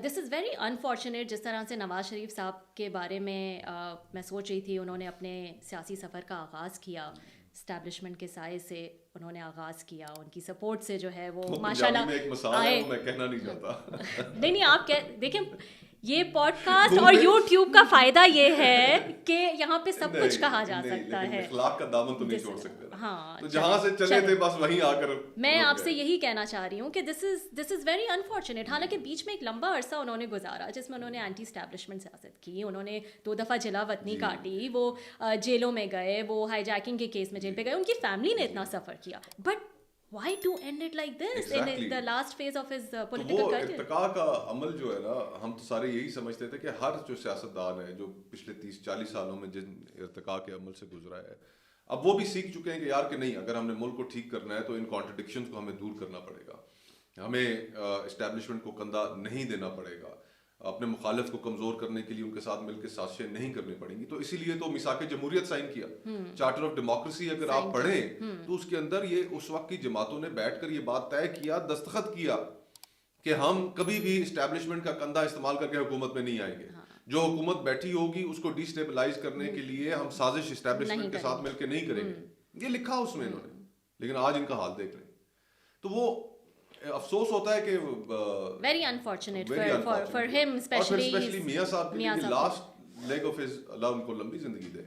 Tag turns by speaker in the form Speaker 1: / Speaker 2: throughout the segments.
Speaker 1: This is very unfortunate जिस तरह से नवाज शरीफ साहब के बारे में मैं सोच रही थी, उन्होंने अपने सियासी सफ़र का आगाज़ किया इस्टेब्लिशमेंट के साय से, उन्होंने आगाज़ किया, उनकी सपोर्ट से जो है वो
Speaker 2: पंजाबी में
Speaker 1: माशाल्लाह
Speaker 2: एक मिसाल है,
Speaker 1: आए।
Speaker 2: वो मैं कहना नहीं चाहता।
Speaker 1: नहीं नहीं, आप कह देखें, ये पॉडकास्ट
Speaker 2: घूम
Speaker 1: और
Speaker 2: गए।
Speaker 1: यूट्यूब का फ़ायदा ये है कि यहाँ पे सब कुछ
Speaker 2: नहीं
Speaker 1: कहा जा
Speaker 2: नहीं,
Speaker 1: सकता
Speaker 2: लेकिन
Speaker 1: है।
Speaker 2: इखलाक का दामन तो नहीं
Speaker 1: दिस
Speaker 2: छोड़ सकते ना।
Speaker 1: हाँ,
Speaker 2: तो जहां से चले थे बस वहीं आकर
Speaker 1: मैं
Speaker 2: रुक
Speaker 1: आपसे
Speaker 2: गए।
Speaker 1: यही कहना चाह रही हूँ कि दिस इज़ वेरी अनफॉर्चुनेट। हालांकि बीच में एक लंबा अरसा उन्होंने गुजारा जिसमें उन्होंने एंटी स्टैब्लिशमेंट सियासत की, उन्होंने 2 दफ़ा जिला वतनी
Speaker 2: जी।
Speaker 1: काटी, वो जेलों में गए, वो हाईजैकिंग के केस में जेल पे गए, उनकी फैमिली ने इतना सफ़र किया, but why to end it like this in
Speaker 2: Exactly.
Speaker 1: the last phase of his
Speaker 2: तो वो
Speaker 1: political career?
Speaker 2: इर्तिका का अमल जो है ना, हम तो सारे यही समझते थे कि हर जो सियासतदान है जो पिछले 30-40 सालों में जिन इर्तिका के अमल से गुजरा है, अब वो भी सीख चुके हैं कि यार कि नहीं, अगर हमने मुल्क को ठीक करना है तो इन कॉन्ट्रडिक्शंस को हमें दूर करना पड़ेगा, हमें इस्टेब्लिशमेंट को कंधा नहीं देना पड़ेगा, अपने मुखालिफ को कमजोर करने के लिए उनके साथ मिलकर साजिशें नहीं करनी पड़ेंगी। तो इसीलिए तो मिसाक जमहूरियत साइन किया, चार्टर ऑफ डेमोक्रेसी अगर आप पढ़ें तो उसके अंदर ये उस वक्त की जमातों ने बैठकर ये बात तय किया, दस्तखत किया कि हम कभी भी इस्टेब्लिशमेंट का कंधा इस्तेमाल करके हुकूमत में नहीं आएंगे। जो हुकूमत बैठी होगी उसको डिस्टेबलाइज करने के लिए हम साजिश इस्टेब्लिशमेंट के साथ मिलकर नहीं करेंगे। ये लिखा उसमें इन्होंने, लेकिन आज इनका हाल देख लें तो वो अफसोस होता है कि
Speaker 1: very unfortunate for him,
Speaker 2: specially मियां साहब के लिए लास्ट लेग ऑफ हिज, अल्लाह उनको लंबी जिंदगी दे,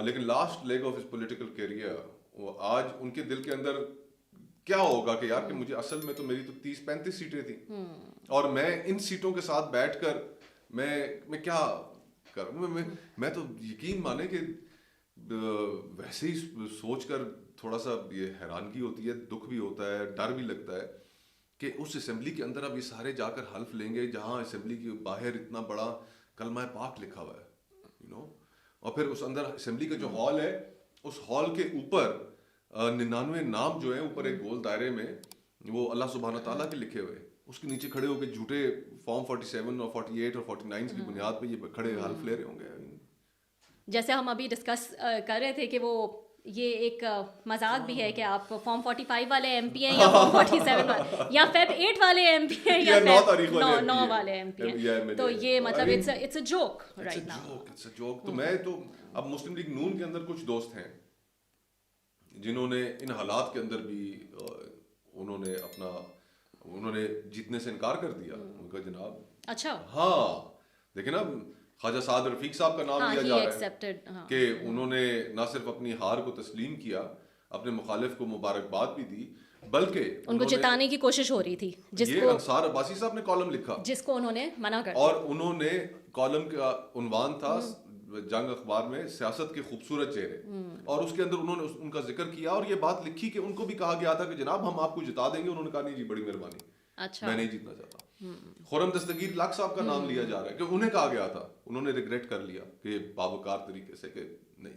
Speaker 2: लेकिन last leg of his political career, वो आज उनके दिल के अंदर क्या होगा कि यार कि मुझे असल में तो मेरी तो 30-35 सीटें थी और मैं इन सीटों के साथ बैठकर मैं क्या करूं। मैं तो यकीन माने कि वैसे ही सोचकर थोड़ा सा ये हैरानगी होती है, दुख भी होता है, डर भी लगता है कि उस असेंबली के अंदर अब ये सारे जाकर हल्फ लेंगे जहां असेंबली के बाहर इतना बड़ा कलमा पाक लिखा हुआ है, और फिर उस अंदर असेंबली का जो हॉल है, उस हॉल के ऊपर 99 नाम जो है ऊपर एक गोल दायरे में वो अल्लाह सुब्हाना ताला के लिखे हुए, उसके नीचे खड़े होकर झूठे फॉर्म 47 और 48 और 49 की बुनियाद पे ये खड़े हल्फ ले रहे होंगे।
Speaker 1: जैसे हम अभी डिस्कस कर रहे थे कि वो ये एक मजाक भी है कि आप फॉर्म 45 वाले एमपी हैं या फॉर्म 47 वाले या फेब 8 वाले एमपी हैं या फेब 9 वाले एमपी हैं, तो ये मतलब it's a joke right now.
Speaker 2: It's a joke. तो मैं तो अब मुस्लिम लीग नून के अंदर कुछ दोस्त हैं जिन्होंने इन हालात के अंदर भी उन्होंने जीतने से इनकार कर दिया। उनका जनाब,
Speaker 1: अच्छा,
Speaker 2: हाँ देखिए ना, ख्वाजा साद रफीक साहब का नाम लिया जा रहा है कि उन्होंने ना सिर्फ अपनी हार को तस्लीम किया, अपने मुखालिफ को मुबारकबाद भी दी, बल्कि
Speaker 1: उनको जिताने की कोशिश हो रही थी, जिसको
Speaker 2: अंसार अब्बासी साहब ने कॉलम लिखा,
Speaker 1: जिसको उन्होंने मना कर
Speaker 2: और उन्होंने कॉलम का उन्वान था जंग अखबार में सियासत के खूबसूरत चेहरे, और उसके अंदर उन्होंने उनका जिक्र किया और ये बात लिखी कि उनको भी कहा गया था कि जनाब हम आपको जिता देंगे। उन्होंने कहा नहीं जी, बड़ी मेहरबानी,
Speaker 1: अच्छा,
Speaker 2: मैं नहीं जीतना चाहता। खुरम दस्तगीर लाख साहब का नाम लिया जा रहा है कि उन्हें कहा गया था, उन्होंने रिग्रेट कर लिया कि बावकार तरीके से कि नहीं,